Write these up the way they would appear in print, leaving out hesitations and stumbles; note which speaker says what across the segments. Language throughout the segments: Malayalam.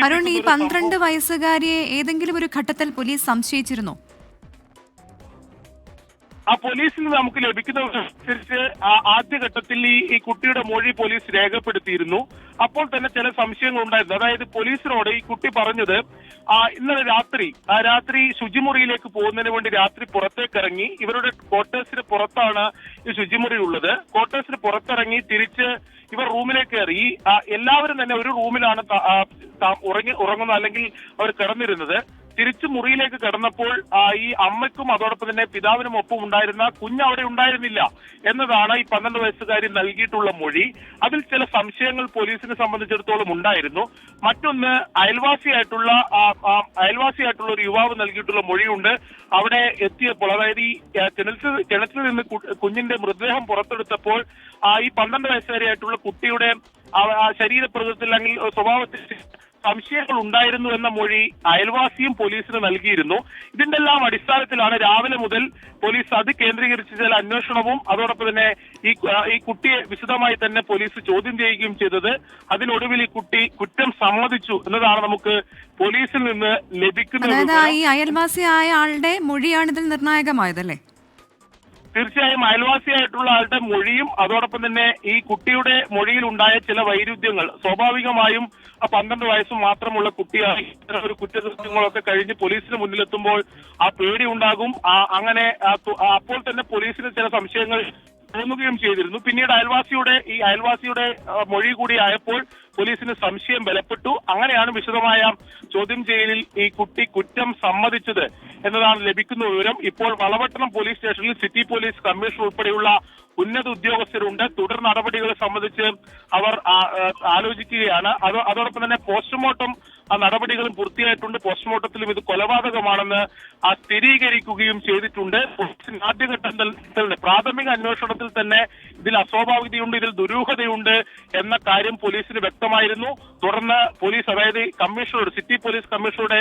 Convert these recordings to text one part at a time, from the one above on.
Speaker 1: അരുൺ, ഈ 12 വയസ്സുകാരിയെ ഏതെങ്കിലും ഒരു ഘട്ടത്തിൽ പോലീസ് സംശയിച്ചിരുന്നോ?
Speaker 2: ആ പോലീസിൽ നമുക്ക് ലഭിക്കുന്നതനുസരിച്ച് ആദ്യഘട്ടത്തിൽ ഈ കുട്ടിയുടെ മൊഴി പോലീസ് രേഖപ്പെടുത്തിയിരുന്നു. അപ്പോൾ തന്നെ ചില സംശയങ്ങൾ ഉണ്ടായിരുന്നു. അതായത് പോലീസിനോട് ഈ കുട്ടി പറഞ്ഞത് ഇന്നലെ രാത്രി ശുചിമുറിയിലേക്ക് പോകുന്നതിന് വേണ്ടി രാത്രി പുറത്തേക്കിറങ്ങി. ഇവരുടെ ക്വാർട്ടേഴ്സിന് പുറത്താണ് ഈ ശുചിമുറി ഉള്ളത്. ക്വാർട്ടേഴ്സിന് പുറത്തിറങ്ങി തിരിച്ച് ഇവർ റൂമിലേക്ക് കയറി. എല്ലാവരും തന്നെ ഒരു റൂമിലാണ് ഉറങ്ങുന്നത്, അല്ലെങ്കിൽ അവർ കിടന്നിരുന്നത്. തിരിച്ചു മുറിയിലേക്ക് കിടന്നപ്പോൾ ഈ അമ്മയ്ക്കും അതോടൊപ്പം തന്നെ പിതാവിനും ഒപ്പം ഉണ്ടായിരുന്ന കുഞ്ഞ് അവിടെ ഉണ്ടായിരുന്നില്ല എന്നതാണ് ഈ 12 വയസ്സുകാരി നൽകിയിട്ടുള്ള മൊഴി. അതിൽ ചില സംശയങ്ങൾ പോലീസിനെ സംബന്ധിച്ചിടത്തോളം ഉണ്ടായിരുന്നു. മറ്റൊന്ന് അയൽവാസിയായിട്ടുള്ള ഒരു യുവാവ് നൽകിയിട്ടുള്ള മൊഴിയുണ്ട്. അവിടെ എത്തിയപ്പോൾ, അതായത് ഈ കിണറ്റിൽ നിന്ന് കുഞ്ഞിന്റെ മൃതദേഹം പുറത്തെടുത്തപ്പോൾ ഈ 12 വയസ്സുകാരിയായിട്ടുള്ള കുട്ടിയുടെ ശരീരപ്രകൃതത്തിൽ അല്ലെങ്കിൽ സ്വഭാവത്തിൽ സംശയങ്ങൾ ഉണ്ടായിരുന്നു എന്ന മൊഴി അയൽവാസിയും പോലീസിന് നൽകിയിരുന്നു. ഇതിന്റെ എല്ലാം അടിസ്ഥാനത്തിലാണ് രാവിലെ മുതൽ പോലീസ് അത് കേന്ദ്രീകരിച്ച് ചില അന്വേഷണവും അതോടൊപ്പം തന്നെ ഈ കുട്ടിയെ വിശദമായി തന്നെ പോലീസ് ചോദ്യം ചെയ്യുകയും ചെയ്തത്. അതിനൊടുവിൽ ഈ കുട്ടി കുറ്റം സമ്മതിച്ചു എന്നതാണ് നമുക്ക് പോലീസിൽ നിന്ന് ലഭിക്കുന്നത്.
Speaker 1: ഈ അയൽവാസിയായ ആളുടെ മൊഴിയാണ് ഇതിൽ നിർണായകമായതല്ലേ?
Speaker 2: തീർച്ചയായും അയൽവാസിയായിട്ടുള്ള ആളുടെ മൊഴിയും അതോടൊപ്പം തന്നെ ഈ കുട്ടിയുടെ മൊഴിയിൽ ഉണ്ടായ ചില വൈരുദ്ധ്യങ്ങൾ സ്വാഭാവികമായും 12 വയസ്സ് മാത്രമുള്ള കുട്ടിയായി ഒരു കുറ്റകൃത്യങ്ങളൊക്കെ കഴിഞ്ഞ് പോലീസിന് മുന്നിലെത്തുമ്പോൾ ആ പേടി ഉണ്ടാകും. അങ്ങനെ അപ്പോൾ തന്നെ പോലീസിന് ചില സംശയങ്ങൾ തോന്നുകയും ചെയ്തിരുന്നു. പിന്നീട് അയൽവാസിയുടെ മൊഴി കൂടി ആയപ്പോൾ പോലീസിന് സംശയം ബലപ്പെട്ടു. അങ്ങനെയാണ് വിശദമായ ചോദ്യം ചെയ്യലിൽ ഈ കുട്ടി കുറ്റം സമ്മതിച്ചത് എന്നതാണ് ലഭിക്കുന്ന വിവരം. ഇപ്പോൾ വളപട്ടണം പോലീസ് സ്റ്റേഷനിൽ സിറ്റി പോലീസ് കമ്മീഷണർ ഉൾപ്പെടെയുള്ള ഉന്നത ഉദ്യോഗസ്ഥരുണ്ട്. തുടർ നടപടികളെ സംബന്ധിച്ച് അവർ ആലോചിക്കുകയാണ്. അതോടൊപ്പം തന്നെ പോസ്റ്റ്മോർട്ടം നടപടികളും പൂർത്തിയായിട്ടുണ്ട്. പോസ്റ്റ്മോർട്ടത്തിലും ഇത് കൊലപാതകമാണെന്ന് സ്ഥിരീകരിക്കുകയും ചെയ്തിട്ടുണ്ട്. പോലീസിന് ആദ്യഘട്ടത്തിൽ പ്രാഥമിക അന്വേഷണത്തിൽ തന്നെ ഇതിൽ അസ്വാഭാവികതയുണ്ട്, ഇതിൽ ദുരൂഹതയുണ്ട് എന്ന കാര്യം പോലീസിന് വ്യക്തമായിരുന്നു. തുടർന്ന് പോലീസ്, അതായത് സിറ്റി പോലീസ് കമ്മീഷണറുടെ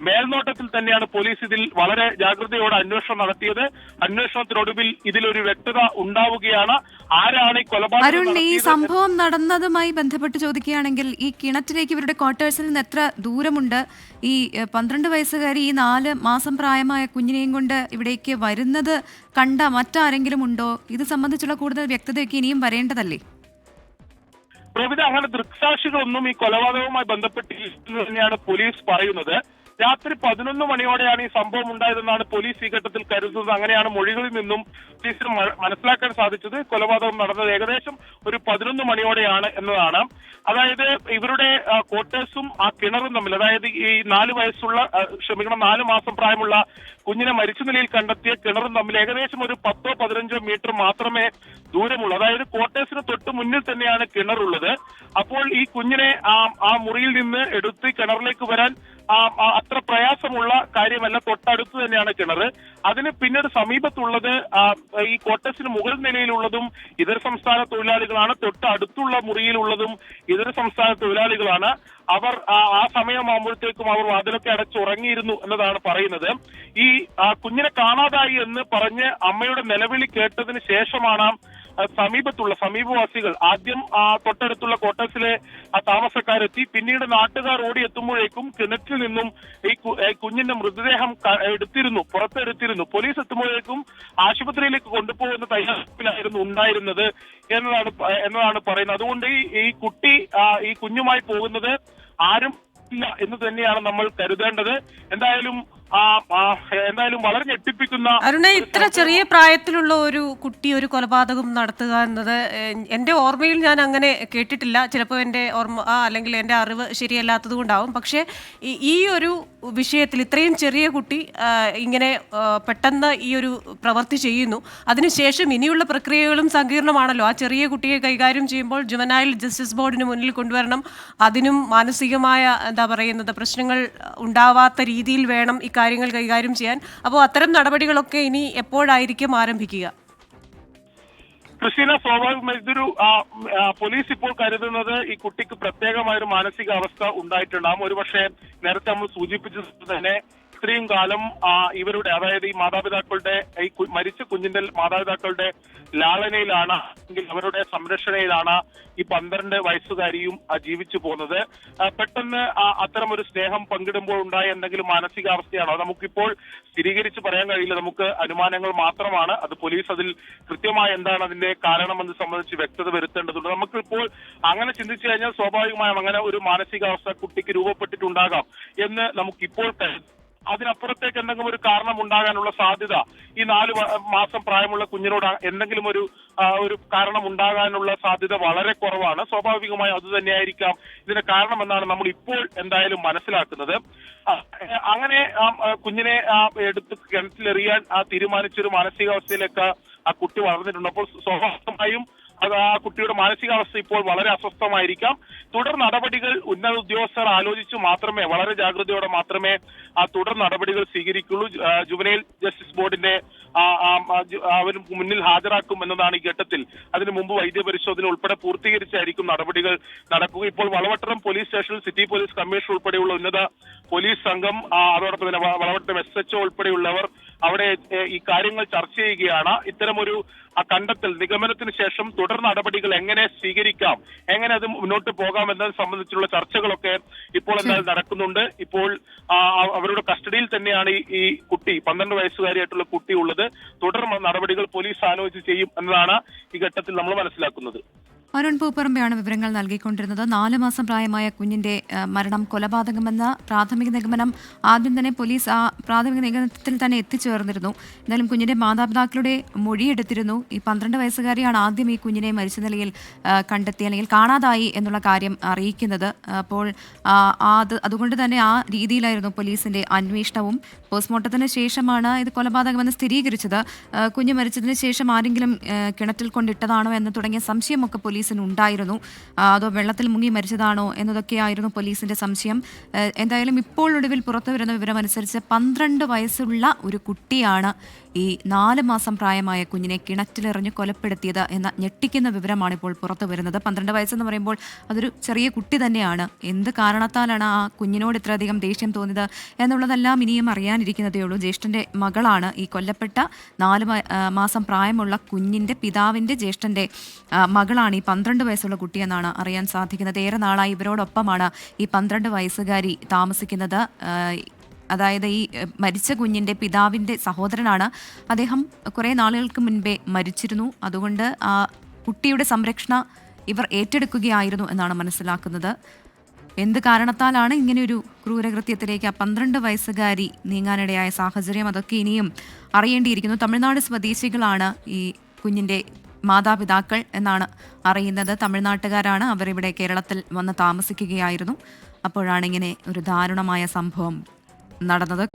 Speaker 2: മേൽനോട്ടത്തിൽ തന്നെയാണ് പോലീസ് ഇതിൽ വളരെ ജാഗ്രതയോടെ അന്വേഷണം നടത്തിയത്. അന്വേഷണത്തിനൊടുവിൽ ഇതിലൊരു വ്യക്തത ഉണ്ടാവുകയാണ്. ആരാണ് ഈ കൊലപാതകം?
Speaker 1: ഈ സംഭവം നടന്നതുമായി ബന്ധപ്പെട്ട് ചോദിക്കുകയാണെങ്കിൽ ഈ കിണറ്റിലേക്ക് ഇവരുടെ ക്വാർട്ടേഴ്സിൽ നിന്ന് എത്ര ദൂരമുണ്ട്? ഈ 12 വയസ്സുകാരി ഈ 4 മാസം പ്രായമായ കുഞ്ഞിനെയും കൊണ്ട് ഇവിടേക്ക് വരുന്നത് കണ്ട മറ്റാരെങ്കിലും ഉണ്ടോ? ഇത് സംബന്ധിച്ചുള്ള കൂടുതൽ വ്യക്തതയൊക്കെ ഇനിയും വരേണ്ടതല്ലേ?
Speaker 2: പ്രവിധ അങ്ങനെ ദൃക്സാക്ഷികളൊന്നും ഈ കൊലപാതകവുമായി ബന്ധപ്പെട്ടില്ലെന്ന് തന്നെയാണ് പോലീസ് പറയുന്നത്. രാത്രി 11 മണിയോടെയാണ് ഈ സംഭവം ഉണ്ടായതെന്നാണ് പോലീസ് ഈ ഘട്ടത്തിൽ കരുതുന്നത്. അങ്ങനെയാണ് മൊഴികളിൽ നിന്നും പോലീസിന് മനസ്സിലാക്കാൻ സാധിച്ചത്. കൊലപാതകം നടന്നത് ഏകദേശം ഒരു 11 മണിയോടെയാണ് എന്നതാണ്. അതായത് ഇവരുടെ ക്വാർട്ടേഴ്സും ആ കിണറും തമ്മിൽ, അതായത് ഈ 4 മാസം പ്രായമുള്ള കുഞ്ഞിനെ മരിച്ച നിലയിൽ കണ്ടെത്തിയ കിണറും തമ്മിൽ ഏകദേശം ഒരു 10-15 മീറ്റർ മാത്രമേ ദൂരമുള്ളൂ. അതായത് ക്വാർട്ടേഴ്സിന് തൊട്ട് മുന്നിൽ തന്നെയാണ് കിണറുള്ളത്. അപ്പോൾ ഈ കുഞ്ഞിനെ ആ മുറിയിൽ നിന്ന് എടുത്ത് കിണറിലേക്ക് വരാൻ അത്ര പ്രയാസമുള്ള കാര്യമല്ല. തൊട്ടടുത്ത് തന്നെയാണ് കിണർ. അതിന് പിന്നീട് സമീപത്തുള്ളത് ഈ ക്വാർട്ടേഴ്സിന് മുകൾ നിലയിലുള്ളതും ഇതര സംസ്ഥാന തൊഴിലാളികളാണ്. തൊട്ടടുത്തുള്ള മുറിയിലുള്ളതും ഇതര സംസ്ഥാന തൊഴിലാളികളാണ്. അവർ ആ സമയമാകുമ്പോഴത്തേക്കും അവർ വാതിലൊക്കെ അടച്ചുറങ്ങിയിരുന്നു എന്നതാണ് പറയുന്നത്. ഈ കുഞ്ഞിനെ കാണാതായി എന്ന് പറഞ്ഞ് അമ്മയുടെ നിലവിളി കേട്ടതിന് ശേഷമാണ് സമീപവാസികൾ ആദ്യം തൊട്ടടുത്തുള്ള ക്വാർട്ടേഴ്സിലെ താമസക്കാരെത്തി. പിന്നീട് നാട്ടുകാർ ഓടിയെത്തുമ്പോഴേക്കും കിണറ്റിൽ നിന്നും ഈ കുഞ്ഞിന്റെ മൃതദേഹം പുറത്തെടുത്തിരുന്നു. പോലീസ് എത്തുമ്പോഴേക്കും ആശുപത്രിയിലേക്ക് കൊണ്ടുപോകുന്ന തയ്യാറെടുപ്പിലായിരുന്നു ഉണ്ടായിരുന്നത് എന്നതാണ് പറയുന്നത്. അതുകൊണ്ട് ഈ കുഞ്ഞുമായി പോകുന്നത് ആരും ഇല്ല എന്ന് തന്നെയാണ് നമ്മൾ കരുതേണ്ടത്. എന്തായാലും വളരെ ഞെട്ടിപ്പിക്കുന്ന
Speaker 3: അരുണേ, ഇത്ര ചെറിയ പ്രായത്തിലുള്ള ഒരു കുട്ടി ഒരു കൊലപാതകം നടത്തുക എന്നത് എൻ്റെ ഓർമ്മയിൽ ഞാൻ അങ്ങനെ കേട്ടിട്ടില്ല. ചിലപ്പോൾ എൻ്റെ ഓർമ്മ അല്ലെങ്കിൽ എൻ്റെ അറിവ് ശരിയല്ലാത്തത് കൊണ്ടാവും. പക്ഷേ ഈ ഒരു വിഷയത്തിൽ ഇത്രയും ചെറിയ കുട്ടി ഇങ്ങനെ പെട്ടെന്ന് ഈ ഒരു പ്രവൃത്തി ചെയ്യുന്നു. അതിനുശേഷം ഇനിയുള്ള പ്രക്രിയകളും സങ്കീർണമാണല്ലോ. ആ ചെറിയ കുട്ടിയെ കൈകാര്യം ചെയ്യുമ്പോൾ ജുവനൈൽ ജസ്റ്റിസ് ബോർഡിന് മുന്നിൽ കൊണ്ടുവരണം. അതിനും മാനസികമായ പ്രശ്നങ്ങൾ ഉണ്ടാവാത്ത രീതിയിൽ വേണം കാര്യങ്ങൾ കൈകാര്യം ചെയ്യാൻ. അപ്പോൾ അത്തരം നടപടികളൊക്കെ ഇനി എപ്പോഴായിരിക്കും ആരംഭിക്കുക?
Speaker 2: ക്രിസ്റ്റീന, സ്വാഭാവികമായി ഇതൊരു പോലീസ് ഇപ്പോൾ കരുതുന്നത് ഈ കുട്ടിക്ക് പ്രത്യേകമായൊരു മാനസികാവസ്ഥ ഉണ്ടായിട്ടുണ്ടാകും. ഒരുപക്ഷെ നേരത്തെ നമ്മൾ സൂചിപ്പിച്ചത് തന്നെ ഇത്രയും കാലം ഇവരുടെ, അതായത് ഈ മാതാപിതാക്കളുടെ, ഈ മരിച്ച കുഞ്ഞിന്റെ മാതാപിതാക്കളുടെ ലാളനയിലാണ്, അല്ലെങ്കിൽ അവരുടെ സംരക്ഷണയിലാണ് ഈ 12 വയസ്സുകാരിയും ജീവിച്ചു പോകുന്നത്. പെട്ടെന്ന് അത്തരമൊരു സ്നേഹം പങ്കിടുമ്പോൾ ഉണ്ടായ എന്തെങ്കിലും മാനസികാവസ്ഥയാണോ നമുക്കിപ്പോൾ സ്ഥിരീകരിച്ച് പറയാൻ കഴിയില്ല. നമുക്ക് അനുമാനങ്ങൾ മാത്രമാണ്. അത് പോലീസ് അതിൽ കൃത്യമായി എന്താണ് അതിന്റെ കാരണമെന്ന് സംബന്ധിച്ച് വ്യക്തത വരുത്തേണ്ടതുണ്ട്. നമുക്കിപ്പോൾ അങ്ങനെ ചിന്തിച്ചു കഴിഞ്ഞാൽ സ്വാഭാവികമായും അങ്ങനെ ഒരു മാനസികാവസ്ഥ കുട്ടിക്ക് രൂപപ്പെട്ടിട്ടുണ്ടാകാം എന്ന് നമുക്കിപ്പോൾ അതിനപ്പുറത്തേക്ക് എന്തെങ്കിലും ഒരു കാരണം ഉണ്ടാകാനുള്ള സാധ്യത ഈ 4 മാസം പ്രായമുള്ള കുഞ്ഞിനോട് എന്തെങ്കിലും ഒരു കാരണം ഉണ്ടാകാനുള്ള സാധ്യത വളരെ കുറവാണ്. സ്വാഭാവികമായും അത് തന്നെയായിരിക്കാം ഇതിന് കാരണമെന്നാണ് നമ്മൾ ഇപ്പോൾ എന്തായാലും മനസ്സിലാക്കുന്നത്. അങ്ങനെ കുഞ്ഞിനെ എടുത്ത് കിണറ്റിലെറിയാൻ തീരുമാനിച്ചൊരു മാനസികാവസ്ഥയിലേക്ക് ആ കുട്ടി വളർന്നിട്ടുണ്ട്. അപ്പോൾ സ്വാഭാവികമായും അത് ആ കുട്ടിയുടെ മാനസികാവസ്ഥ ഇപ്പോൾ വളരെ അസ്വസ്ഥമായിരിക്കാം. തുടർ നടപടികൾ ഉന്നത ഉദ്യോഗസ്ഥർ ആലോചിച്ചു മാത്രമേ, വളരെ ജാഗ്രതയോടെ മാത്രമേ ആ തുടർ നടപടികൾ സ്വീകരിക്കുള്ളൂ. ജുവനൈൽ ജസ്റ്റിസ് ബോർഡിന്റെ അവർ മുന്നിൽ ഹാജരാക്കും എന്നതാണ് ഈ ഘട്ടത്തിൽ. അതിനു മുമ്പ് വൈദ്യപരിശോധന ഉൾപ്പെടെ പൂർത്തീകരിച്ചായിരിക്കും നടപടികൾ നടക്കുക. ഇപ്പോൾ വളവട്ടം പോലീസ് സ്റ്റേഷനിൽ സിറ്റി പോലീസ് കമ്മീഷണർ ഉൾപ്പെടെയുള്ള ഉന്നത പോലീസ് സംഘം, അതോടൊപ്പം തന്നെ വളവട്ടം SHO ഉൾപ്പെടെയുള്ളവർ അവിടെ ഈ കാര്യങ്ങൾ ചർച്ച ചെയ്യുകയാണ്. ഇത്തരമൊരു കണ്ടെത്തൽ നിഗമനത്തിന് ശേഷം തുടർ നടപടികൾ എങ്ങനെ സ്വീകരിക്കാം, എങ്ങനെ അത് മുന്നോട്ട് പോകാം എന്നതിനെ സംബന്ധിച്ചുള്ള ചർച്ചകളൊക്കെ ഇപ്പോൾ എന്തായാലും നടക്കുന്നുണ്ട്. ഇപ്പോൾ അവരുടെ കസ്റ്റഡിയിൽ തന്നെയാണ് ഈ കുട്ടി, 12 വയസ്സുകാരിയായിട്ടുള്ള കുട്ടി ഉള്ളത്. തുടർ നടപടികൾ പോലീസ് ആലോചിച്ച് ചെയ്യും എന്നതാണ് ഈ ഘട്ടത്തിൽ നമ്മൾ മനസ്സിലാക്കുന്നത്.
Speaker 1: അരുൺ പൂപ്പറമ്പയാണ് വിവരങ്ങൾ നൽകിക്കൊണ്ടിരുന്നത്. 4 മാസം പ്രായമായ കുഞ്ഞിന്റെ മരണം കൊലപാതകമെന്ന പ്രാഥമിക നിഗമനം ആദ്യം തന്നെ പോലീസ് ആ പ്രാഥമിക നിഗമനത്തിൽ തന്നെ എത്തിച്ചേർന്നിരുന്നു. എന്നാലും കുഞ്ഞിന്റെ മാതാപിതാക്കളുടെ മൊഴിയെടുത്തിരുന്നു. ഈ 12 വയസ്സുകാരിയാണ് ആദ്യം ഈ കുഞ്ഞിനെ മരിച്ച നിലയിൽ കണ്ടെത്തി അല്ലെങ്കിൽ കാണാതായി എന്നുള്ള കാര്യം അറിയിക്കുന്നത്. അപ്പോൾ അതുകൊണ്ട് തന്നെ ആ രീതിയിലായിരുന്നു പോലീസിന്റെ അന്വേഷണവും. പോസ്റ്റ്മോർട്ടത്തിന് ശേഷമാണ് ഇത് കൊലപാതകമെന്ന് സ്ഥിരീകരിച്ചത്. കുഞ്ഞ് മരിച്ചതിന് ശേഷം ആരെങ്കിലും കിണറ്റിൽ കൊണ്ടിട്ടതാണോ എന്ന് തുടങ്ങിയ സംശയമൊക്കെ പോലീസിനുണ്ടായിരുന്നു. അതോ വെള്ളത്തിൽ മുങ്ങി മരിച്ചതാണോ എന്നതൊക്കെയായിരുന്നു പോലീസിന്റെ സംശയം. എന്തായാലും ഇപ്പോൾ ഒടുവിൽ പുറത്തു വരുന്ന വിവരമനുസരിച്ച് 12 വയസ്സുള്ള ഒരു കുട്ടിയാണ് ഈ 4 മാസം പ്രായമായ കുഞ്ഞിനെ കിണറ്റിലെറിഞ്ഞ് കൊലപ്പെടുത്തിയത് എന്ന ഞെട്ടിക്കുന്ന വിവരമാണ് ഇപ്പോൾ പുറത്തു വരുന്നത്. 12 വയസ്സെന്ന് പറയുമ്പോൾ അതൊരു ചെറിയ കുട്ടി തന്നെയാണ്. എന്ത് കാരണത്താലാണ് ആ കുഞ്ഞിനോട് ഇത്രയധികം ദേഷ്യം തോന്നിയത് എന്നുള്ളതെല്ലാം ഇനിയും അറിയാനിരിക്കുന്നതേ ഉള്ളൂ. ജ്യേഷ്ഠന്റെ മകളാണ് ഈ കൊല്ലപ്പെട്ട 4 മാസം പ്രായമുള്ള കുഞ്ഞിന്റെ പിതാവിന്റെ ജ്യേഷ്ഠന്റെ മകളാണ് ഈ 12 വയസ്സുള്ള കുട്ടിയെന്നാണ് അറിയാൻ സാധിക്കുന്നത്. ഏറെ നാളായി ഇവരോടൊപ്പമാണ് ഈ 12 വയസ്സുകാരി താമസിക്കുന്നത്. അതായത് ഈ മരിച്ച കുഞ്ഞിൻ്റെ പിതാവിൻ്റെ സഹോദരനാണ്. അദ്ദേഹം കുറേ നാളുകൾക്ക് മുൻപേ മരിച്ചിരുന്നു. അതുകൊണ്ട് ആ കുട്ടിയുടെ സംരക്ഷണ ഇവർ ഏറ്റെടുക്കുകയായിരുന്നു എന്നാണ് മനസ്സിലാക്കുന്നത്. എന്ത് കാരണത്താലാണ് ഇങ്ങനെയൊരു ക്രൂരകൃത്യത്തിലേക്ക് ആ 12 വയസ്സുകാരി നീങ്ങാനിടയായ സാഹചര്യം, അതൊക്കെ ഇനിയും അറിയേണ്ടിയിരിക്കുന്നു. തമിഴ്നാട് സ്വദേശികളാണ് ഈ കുഞ്ഞിൻ്റെ മാതാപിതാക്കൾ എന്നാണ് അറിയുന്നത്. തമിഴ്നാട്ടുകാരാണ്. അവർ ഇവിടെ കേരളത്തിൽ വന്ന് താമസിക്കുകയായിരുന്നു. അപ്പോഴാണ് ഇങ്ങനെ ഒരു ദാരുണമായ സംഭവം നടന്നത്.